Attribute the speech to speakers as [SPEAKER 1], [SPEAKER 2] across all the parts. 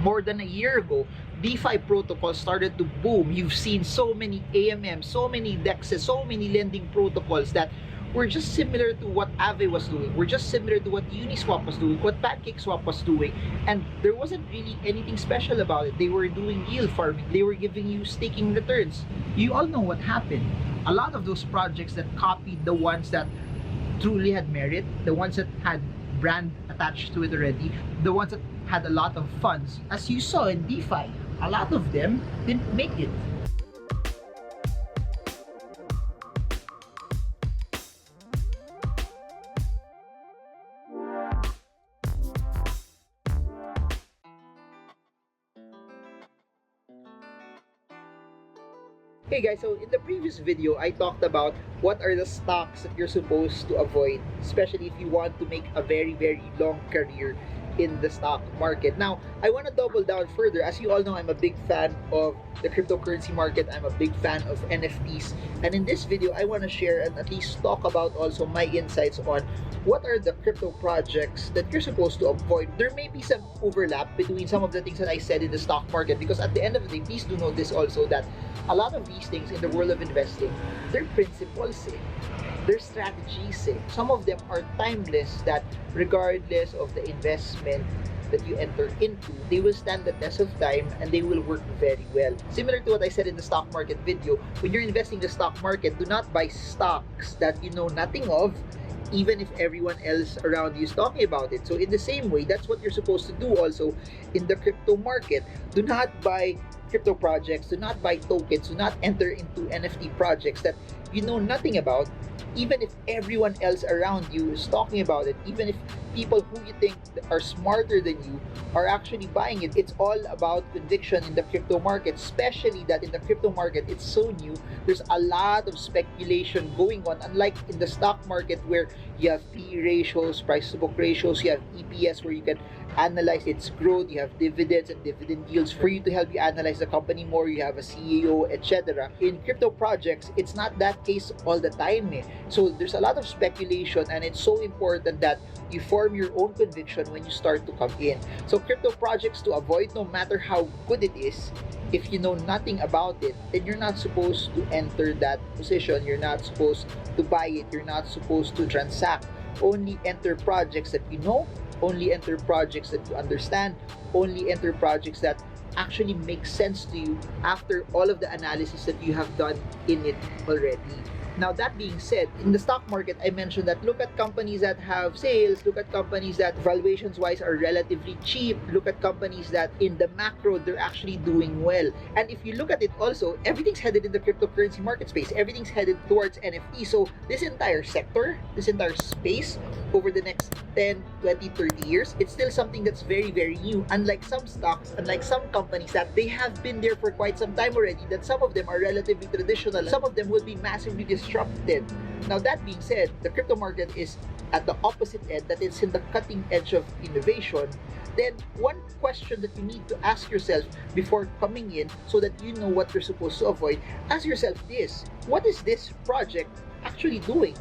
[SPEAKER 1] more than a year ago, DeFi protocols started to boom. You've seen so many AMMs, so many DEXs, so many lending protocols that were just similar to what Aave was doing. We're just similar to what Uniswap was doing, what PancakeSwap was doing. And there wasn't really anything special about it. They were doing yield farming. They were giving you staking returns. You all know what happened. A lot of those projects that copied the ones that truly had merit, the ones that had brand attached to it already, the ones that had a lot of funds, as you saw in DeFi, a lot of them didn't make it. Hey guys, so in the previous video, I talked about what are the stocks that you're supposed to avoid, especially if you want to make a very, very long career in the stock market. Now, I want to double down further. As you all know, I'm a big fan of the cryptocurrency market. I'm a big fan of NFTs. And in this video, I want to share and at least talk about also my insights on what are the crypto projects that you're supposed to avoid. There may be some overlap between some of the things that I said in the stock market, because at the end of the day, please do know this also, that a lot of these things in the world of investing, they're principles, their strategies. Some of them are timeless, that regardless of the investment that you enter into, they will stand the test of time and they will work very well. Similar to what I said in the stock market video, when you're investing in the stock market, do not buy stocks that you know nothing of, even if everyone else around you is talking about it. So in the same way, that's what you're supposed to do also in the crypto market. Do not buy crypto projects, do not buy tokens, do not enter into NFT projects that you know nothing about, even if everyone else around you is talking about it, even if people who you think are smarter than you are actually buying it. It's all about conviction in the crypto market, especially that in the crypto market, it's so new. There's a lot of speculation going on, unlike in the stock market where you have PE ratios, price to book ratios, you have EPS where you can analyze its growth, you have dividends and dividend yields for you to help you analyze the company more, you have a CEO, etc. In crypto projects, it's not that case all the time. So there's a lot of speculation, and it's so important that you form your own conviction when you start to come in. So crypto projects to avoid, no matter how good it is, if you know nothing about it, then you're not supposed to enter that position, you're not supposed to buy it, you're not supposed to transact. Only enter projects that you know, only enter projects that you understand, only enter projects that actually make sense to you after all of the analysis that you have done in it already. Now, that being said, in the stock market, I mentioned that look at companies that have sales, look at companies that valuations-wise are relatively cheap, look at companies that in the macro, they're actually doing well. And if you look at it also, everything's headed in the cryptocurrency market space. Everything's headed towards NFT. So this entire sector, this entire space, over the next 10, 20, 30 years, it's still something that's very, very new. Unlike some stocks, unlike some companies that they have been there for quite some time already, that some of them are relatively traditional, some of them will be massively disrupted. Now, that being said, the crypto market is at the opposite end, that it's in the cutting edge of innovation. Then one question that you need to ask yourself before coming in, so that you know what you're supposed to avoid, ask yourself this: what is this project actually doing?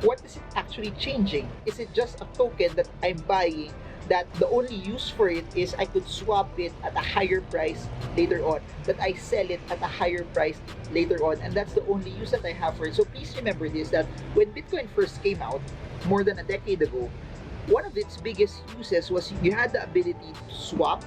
[SPEAKER 1] What is it actually changing? Is it just a token that I'm buying that the only use for it is I could swap it at a higher price later on, that I sell it at a higher price later on, and that's the only use that I have for it? So please remember this, that when Bitcoin first came out more than a decade ago, one of its biggest uses was you had the ability to swap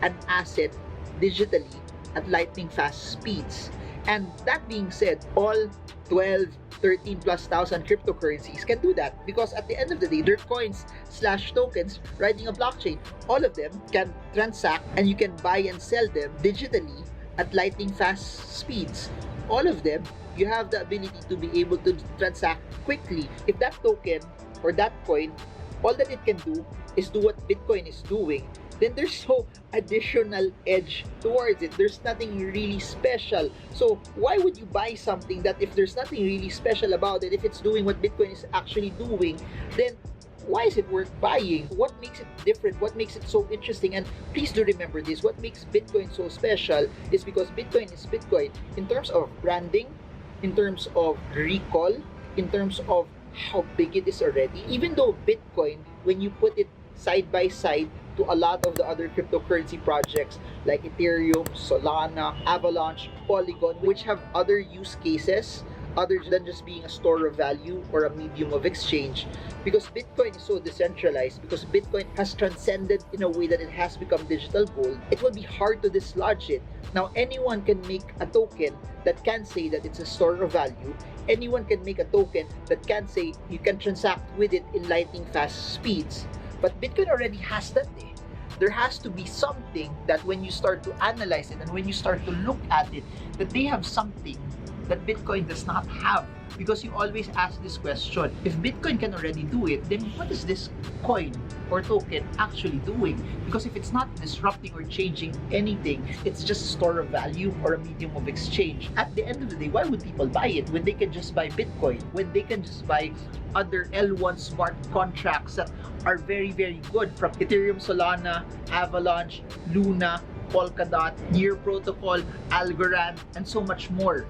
[SPEAKER 1] an asset digitally at lightning fast speeds. And that being said, all 12, 13 plus thousand cryptocurrencies can do that, because at the end of the day, they're coins slash tokens riding a blockchain. All of them can transact, and you can buy and sell them digitally at lightning fast speeds. All of them, you have the ability to be able to transact quickly. If that token or that coin, all that it can do is do what Bitcoin is doing, then there's no additional edge towards it. There's nothing really special. So why would you buy something that if there's nothing really special about it, if it's doing what Bitcoin is actually doing, then why is it worth buying? What makes it different? What makes it so interesting? And please do remember this, what makes Bitcoin so special is because Bitcoin is Bitcoin in terms of branding, in terms of recall, in terms of how big it is already. Even though Bitcoin, when you put it side by side to a lot of the other cryptocurrency projects like Ethereum, Solana, Avalanche, Polygon, which have other use cases other than just being a store of value or a medium of exchange. Because Bitcoin is so decentralized, because Bitcoin has transcended in a way that it has become digital gold, it will be hard to dislodge it. Now, anyone can make a token that can say that it's a store of value. Anyone can make a token that can say you can transact with it in lightning fast speeds. But Bitcoin already has that. There has to be something that when you start to analyze it and when you start to look at it, that they have something that Bitcoin does not have. Because you always ask this question, if Bitcoin can already do it, then what is this coin or token actually doing? Because if it's not disrupting or changing anything, it's just a store of value or a medium of exchange. At the end of the day, why would people buy it when they can just buy Bitcoin? When they can just buy other L1 smart contracts that are very, very good, from Ethereum, Solana, Avalanche, Luna, Polkadot, Near Protocol, Algorand, and so much more.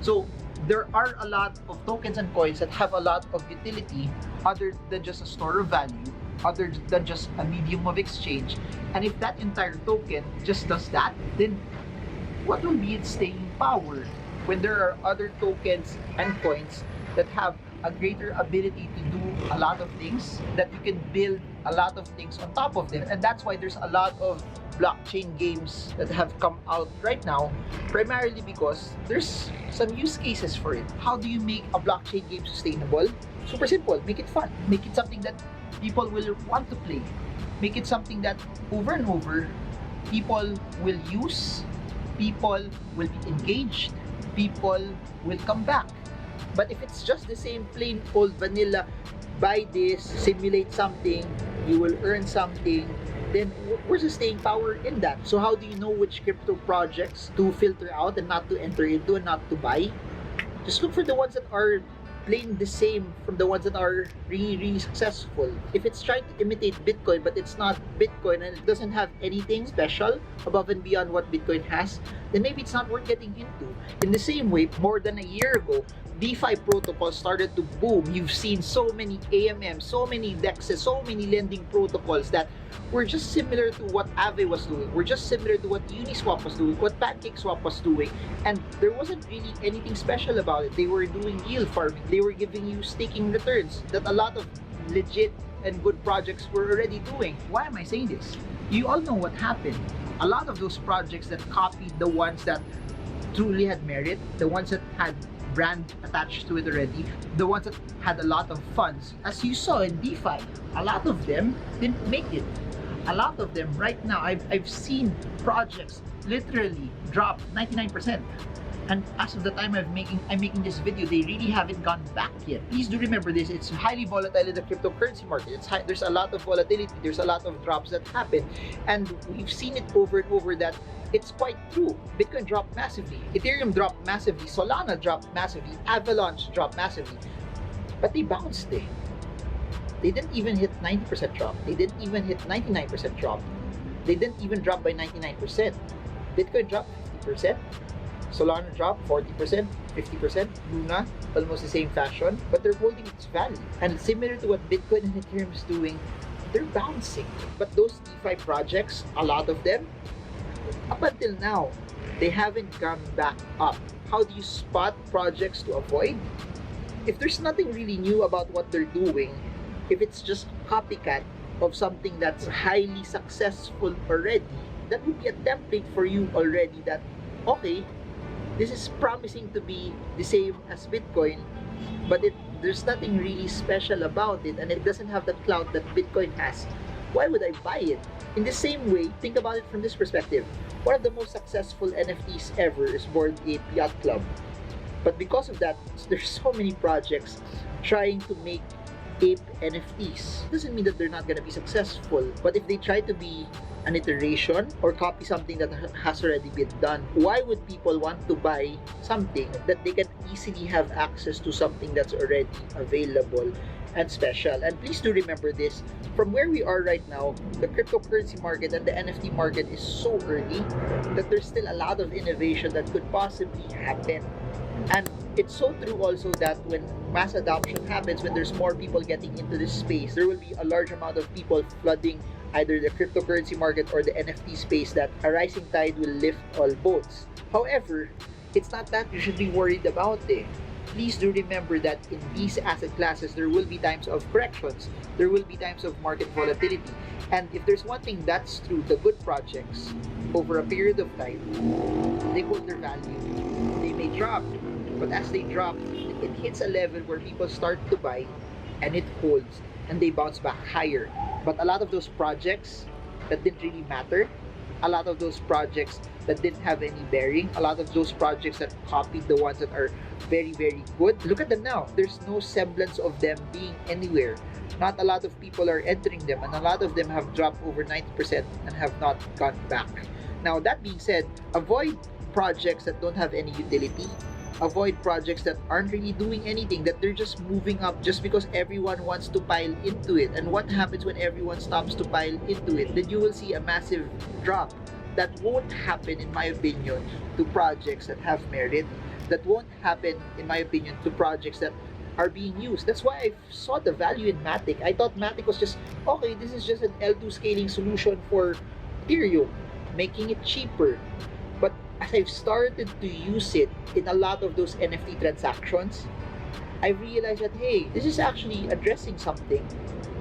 [SPEAKER 1] So there are a lot of tokens and coins that have a lot of utility other than just a store of value, other than just a medium of exchange. And if that entire token just does that, then what will be its staying power when there are other tokens and coins that have a greater ability to do a lot of things, that you can build a lot of things on top of them? And that's why there's a lot of blockchain games that have come out right now, primarily because there's some use cases for it. How do you make a blockchain game sustainable? Super simple. Make it fun. Make it something that people will want to play. Make it something that over and over people will use, people will be engaged, people will come back. But if it's just the same plain old vanilla, buy this, simulate something, you will earn something, then where's the staying power in that? So how do you know which crypto projects to filter out and not to enter into and not to buy? Just look for the ones that are plain the same from the ones that are really, really successful. If it's trying to imitate Bitcoin, but it's not Bitcoin and it doesn't have anything special above and beyond what Bitcoin has, then maybe it's not worth getting into. In the same way, more than a year ago, DeFi protocols started to boom. You've seen so many AMMs, so many DEXs, so many lending protocols that were just similar to what Aave was doing. Were just similar to what Uniswap was doing, what PancakeSwap was doing. And there wasn't really anything special about it. They were doing yield farming. They were giving you staking returns that a lot of legit and good projects were already doing. Why am I saying this? You all know what happened. A lot of those projects that copied the ones that truly had merit, the ones that had brand attached to it already, the ones that had a lot of funds, as you saw in DeFi, a lot of them didn't make it. A lot of them right now, I've seen projects literally drop 99%. And as of the time I'm making this video, they really haven't gone back yet. Please do remember this, it's highly volatile in the cryptocurrency market. There's a lot of volatility, there's a lot of drops that happen. And we've seen it over and over that it's quite true. Bitcoin dropped massively, Ethereum dropped massively, Solana dropped massively, Avalanche dropped massively. But they bounced it. They didn't even hit 90% drop. They didn't even hit 99% drop. They didn't even drop by 99%. Bitcoin dropped 50%. Solana dropped 40%, 50%. Luna, almost the same fashion. But they're holding its value. And similar to what Bitcoin and Ethereum is doing, they're bouncing. But those DeFi projects, a lot of them, up until now, they haven't gone back up. How do you spot projects to avoid? If there's nothing really new about what they're doing, if it's just copycat of something that's highly successful already, that would be a template for you already that, okay, this is promising to be the same as Bitcoin, but there's nothing really special about it and it doesn't have the clout that Bitcoin has. Why would I buy it? In the same way, think about it from this perspective. One of the most successful NFTs ever is Bored Ape Yacht Club. But because of that, there's so many projects trying to make ape NFTs. Doesn't mean that they're not gonna be successful, but if they try to be an iteration or copy something that has already been done, why would people want to buy something that they can easily have access to something that's already available and special? And please do remember this, from where we are right now, the cryptocurrency market and the NFT market is so early that there's still a lot of innovation that could possibly happen. And it's so true also that when mass adoption happens, when there's more people getting into this space, there will be a large amount of people flooding either the cryptocurrency market or the NFT space, that a rising tide will lift all boats. However, it's not that you should be worried about it. Please do remember that in these asset classes, there will be times of corrections. There will be times of market volatility. And if there's one thing that's true, the good projects, over a period of time, they hold their value. They may drop, but as they drop, it hits a level where people start to buy, and it holds, and they bounce back higher. But a lot of those projects that didn't really matter, a lot of those projects that didn't have any bearing, a lot of those projects that copied the ones that are very, very good, look at them now. There's no semblance of them being anywhere. Not a lot of people are entering them, and a lot of them have dropped over 90% and have not gone back. Now, that being said, avoid projects that don't have any utility. Avoid projects that aren't really doing anything, that they're just moving up just because everyone wants to pile into it. And what happens when everyone stops to pile into it? Then you will see a massive drop. That won't happen, in my opinion, to projects that have merit. That won't happen, in my opinion, to projects that are being used. That's why I saw the value in Matic. I thought Matic was just, okay, this is just an L2 scaling solution for Ethereum, making it cheaper. But as I've started to use it in a lot of those NFT transactions, I realized that, hey, this is actually addressing something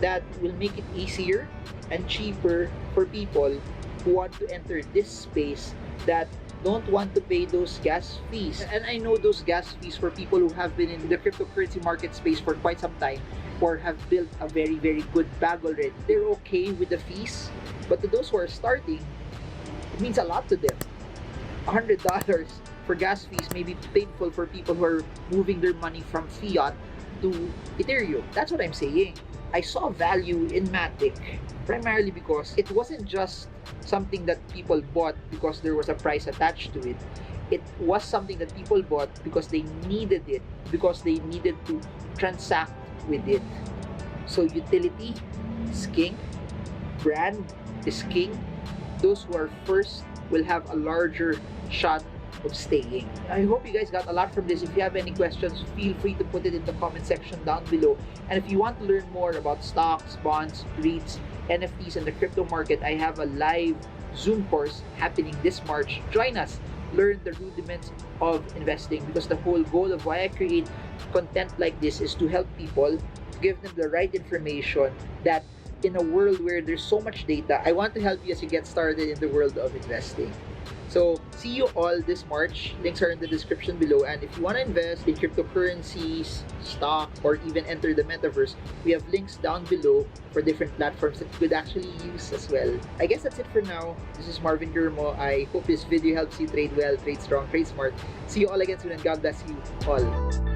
[SPEAKER 1] that will make it easier and cheaper for people who want to enter this space, that don't want to pay those gas fees. And I know those gas fees for people who have been in the cryptocurrency market space for quite some time, or have built a very, very good bag already. They're okay with the fees, but to those who are starting, it means a lot to them. $100 for gas fees may be painful for people who are moving their money from fiat to Ethereum. That's what I'm saying. I saw value in Matic primarily because it wasn't just something that people bought because there was a price attached to it. It was something that people bought because they needed it, because they needed to transact with it. So utility is king, brand is king. Those who are first will have a larger shot of staying. I hope you guys got a lot from this. If you have any questions, feel free to put it in the comment section down below. And if you want to learn more about stocks, bonds, REITs, NFTs, and the crypto market, I have a live Zoom course happening this March. Join us. Learn the rudiments of investing, because the whole goal of why I create content like this is to help people, to give them the right information, that in a world where there's so much data, I want to help you as you get started in the world of investing. So, see you all this March. Links are in the description below. And if you want to invest in cryptocurrencies, stock, or even enter the metaverse, we have links down below for different platforms that you could actually use as well. I guess that's it for now. This is Marvingermo. I hope this video helps you trade well, trade strong, trade smart. See you all again soon, and God bless you all.